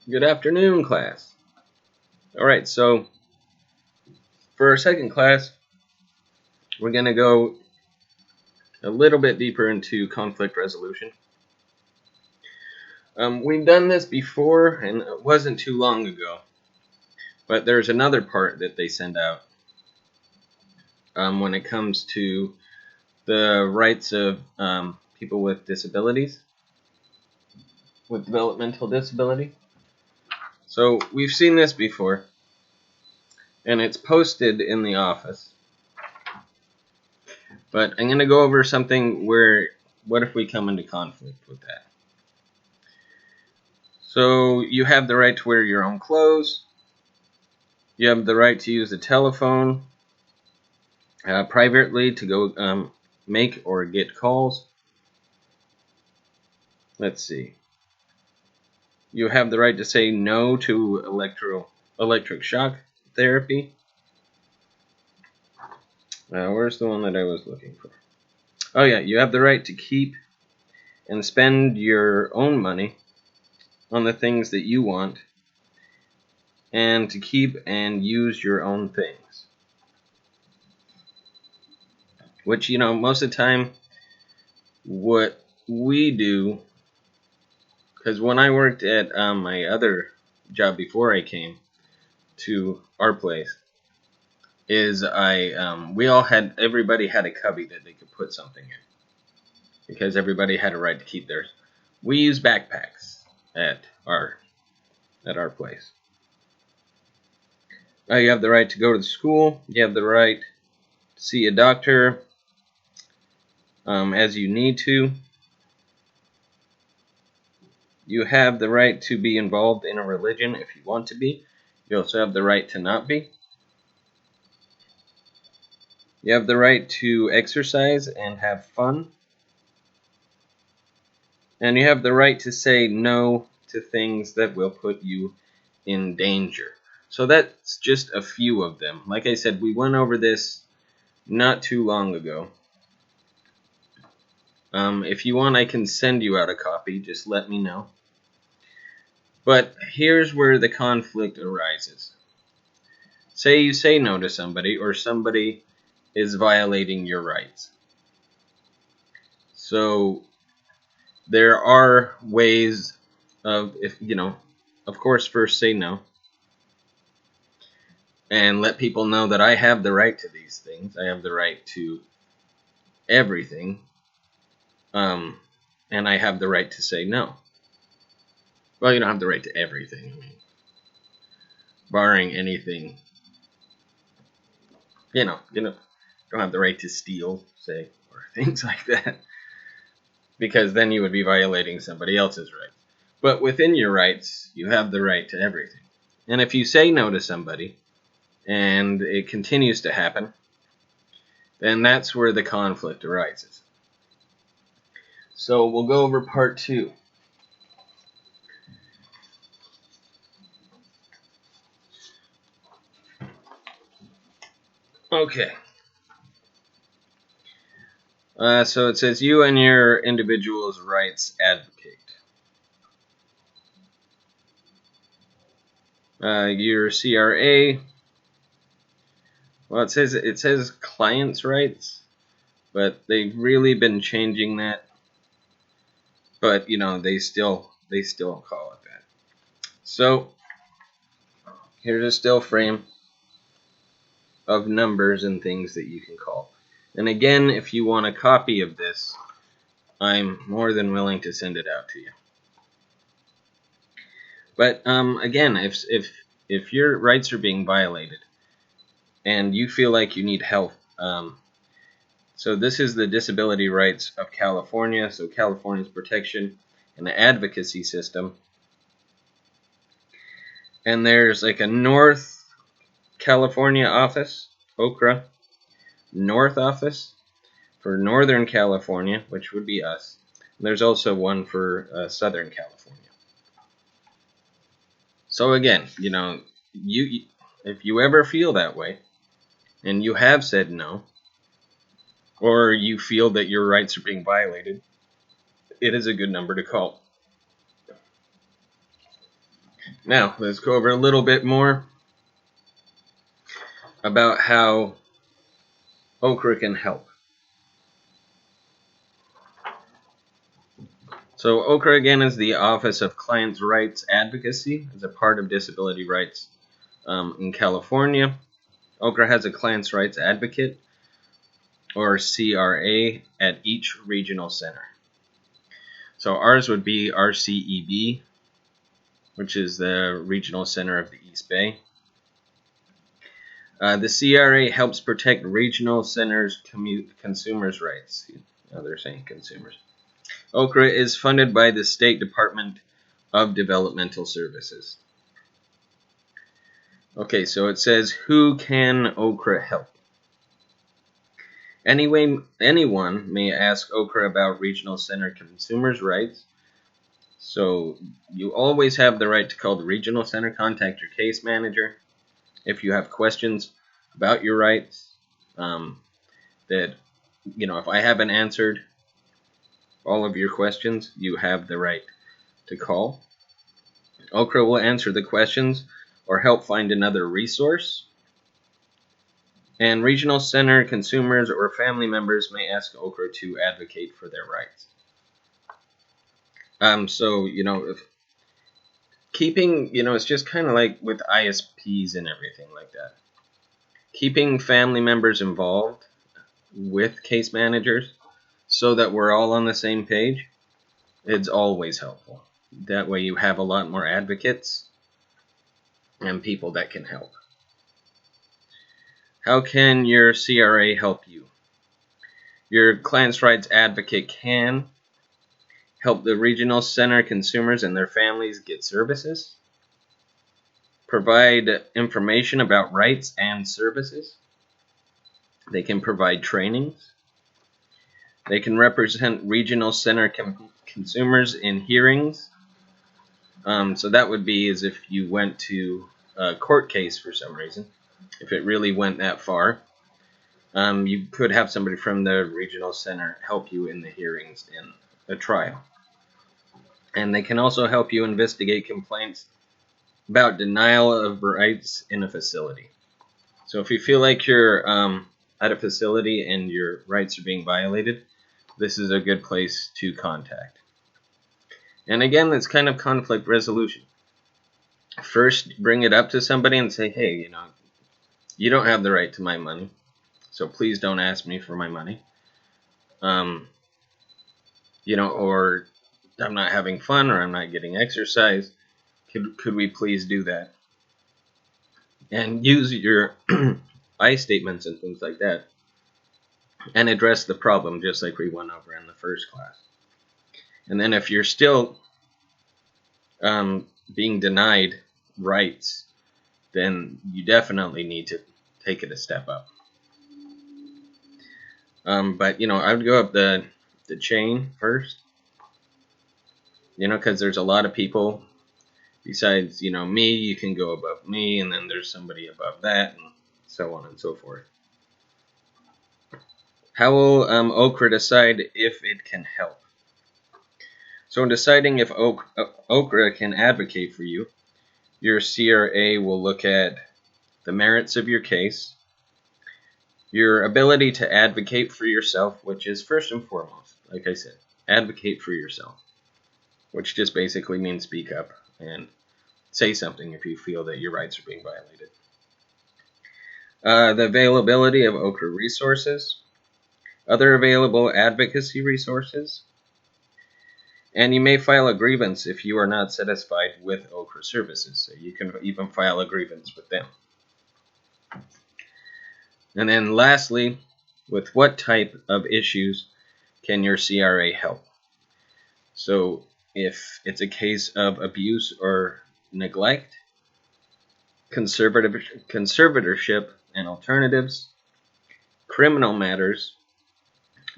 Good afternoon, class. All right, so for our second class, we're going to go a little bit deeper into conflict resolution. We've done this before, and it wasn't too long ago, but there's another part that they send out when it comes to the rights of people with disabilities, with developmental disability. So we've seen this before, and it's posted in the office. But I'm going to go over something where, what if we come into conflict with that? So you have the right to wear your own clothes. You have the right to use the telephone privately to go make or get calls. Let's see. You have the right to say no to electric shock therapy. Where's the one that I was looking for? Oh yeah, you have the right to keep and spend your own money on the things that you want, and to keep and use your own things. Which, most of the time, what we do, because when I worked at my other job before I came to our place, is everybody had a cubby that they could put something in, because everybody had a right to keep theirs. We use backpacks at our place. You have the right to go to the school. You have the right to see a doctor as you need to. You have the right to be involved in a religion if you want to be. You also have the right to not be. You have the right to exercise and have fun. And you have the right to say no to things that will put you in danger. So that's just a few of them. Like I said, we went over this not too long ago. If you want, I can send you out a copy. Just let me know. But here's where the conflict arises. Say you say no to somebody, or somebody is violating your rights. So there are ways of, of course, first say no. And let people know that I have the right to these things. I have the right to everything. And I have the right to say no. Well, you don't have the right to everything. I mean, barring anything, you don't have the right to steal, say, or things like that. Because then you would be violating somebody else's rights. But within your rights, you have the right to everything. And if you say no to somebody, and it continues to happen, then that's where the conflict arises. So we'll go over part 2. Okay. So it says you and your individual's rights advocate. Your CRA. Well, it says client's rights, but they've really been changing that. But they still call it that. So here's a still frame of numbers and things that you can call. And again, if you want a copy of this, I'm more than willing to send it out to you. But again, if your rights are being violated and you feel like you need help, so this is the Disability Rights of California, so California's protection and advocacy system. And there's like a North California office, OCRA, North office for Northern California, which would be us. There's also one for Southern California. So again, you if you ever feel that way, and you have said no, or you feel that your rights are being violated, it is a good number to call. Now, let's go over a little bit more about how OKRA can help. So OKRA, again, is the Office of Clients' Rights Advocacy. It's a part of disability rights in California. OKRA has a Clients' Rights Advocate, or CRA, at each regional center. So ours would be RCEB, which is the regional center of the East Bay. The CRA helps protect regional centers' consumers' rights. They're saying consumers. OKRA is funded by the State Department of Developmental Services. Okay, so it says, who can OKRA help? Anyone may ask OKRA about regional center consumers' rights. So you always have the right to call the regional center, contact your case manager if you have questions about your rights. That, if I haven't answered all of your questions, you have the right to call. OKRA will answer the questions or help find another resource. And regional center consumers or family members may ask OKRA to advocate for their rights. So, if keeping, it's just kind of like with ISPs and everything like that. Keeping family members involved with case managers so that we're all on the same page, it's always helpful. That way you have a lot more advocates and people that can help. How can your CRA help you? Your client's rights advocate can help the regional center consumers and their families get services, provide information about rights and services. They can provide trainings. They can represent regional center consumers in hearings. So that would be as if you went to a court case for some reason. If it really went that far, you could have somebody from the regional center help you in the hearings in a trial. And they can also help you investigate complaints about denial of rights in a facility. So if you feel like you're at a facility and your rights are being violated, this is a good place to contact. And again, it's kind of conflict resolution. First, bring it up to somebody and say, hey, you don't have the right to my money, so please don't ask me for my money. Or I'm not having fun, or I'm not getting exercise. Could we please do that? And use your I statements and things like that, and address the problem just like we went over in the first class. And then if you're still being denied rights, then you definitely need to take it a step up. But I would go up the chain first, because there's a lot of people besides me. You can go above me, and then there's somebody above that, and so on and so forth. How will OKRA decide if it can help? So in deciding if OKRA can advocate for you, your CRA will look at the merits of your case, your ability to advocate for yourself, which is first and foremost, like I said, advocate for yourself, which just basically means speak up and say something if you feel that your rights are being violated. The availability of OKRA resources, other available advocacy resources, and you may file a grievance if you are not satisfied with OKRA services. So you can even file a grievance with them. And then lastly, with what type of issues can your CRA help? So if it's a case of abuse or neglect, conservatorship and alternatives, criminal matters,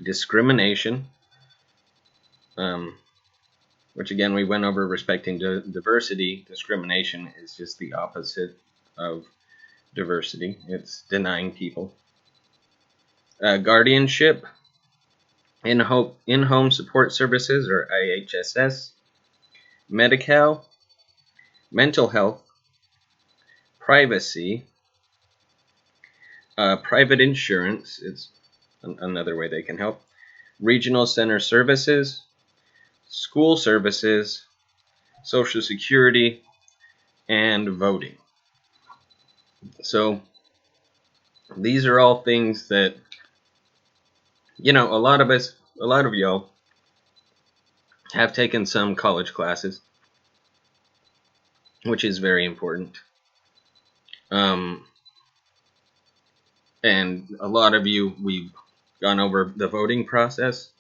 discrimination, which again we went over respecting diversity. Discrimination is just the opposite of diversity. It's denying people. Guardianship, in-home support services, or IHSS, Medi-Cal, mental health, privacy, private insurance is another way they can help, regional center services, school services, Social Security, and voting. So these are all things that, a lot of y'all have taken some college classes, which is very important. And a lot of you, we've gone over the voting process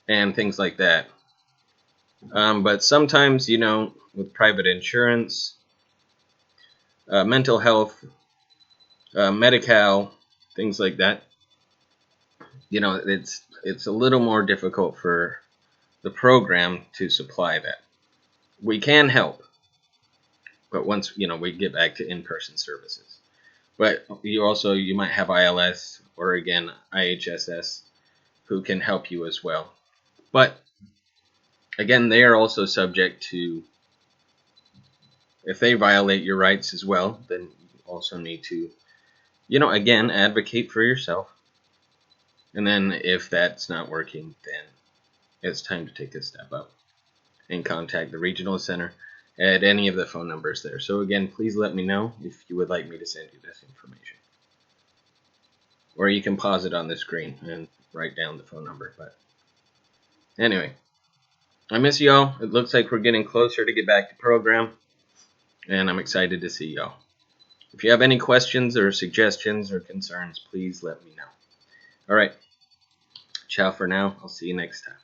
and things like that. But sometimes, with private insurance, mental health, Medi-Cal, things like that, it's a little more difficult for the program to supply that. We can help, but once we get back to in-person services. But you might have ILS or again IHSS who can help you as well. But again, they are also subject to, if they violate your rights as well, then you also need to, again, advocate for yourself. And then if that's not working, then it's time to take a step up and contact the regional center at any of the phone numbers there. So again, please let me know if you would like me to send you this information. Or you can pause it on the screen and write down the phone number. But anyway, I miss y'all. It looks like we're getting closer to get back to program, and I'm excited to see y'all. If you have any questions or suggestions or concerns, please let me know. All right. Ciao for now. I'll see you next time.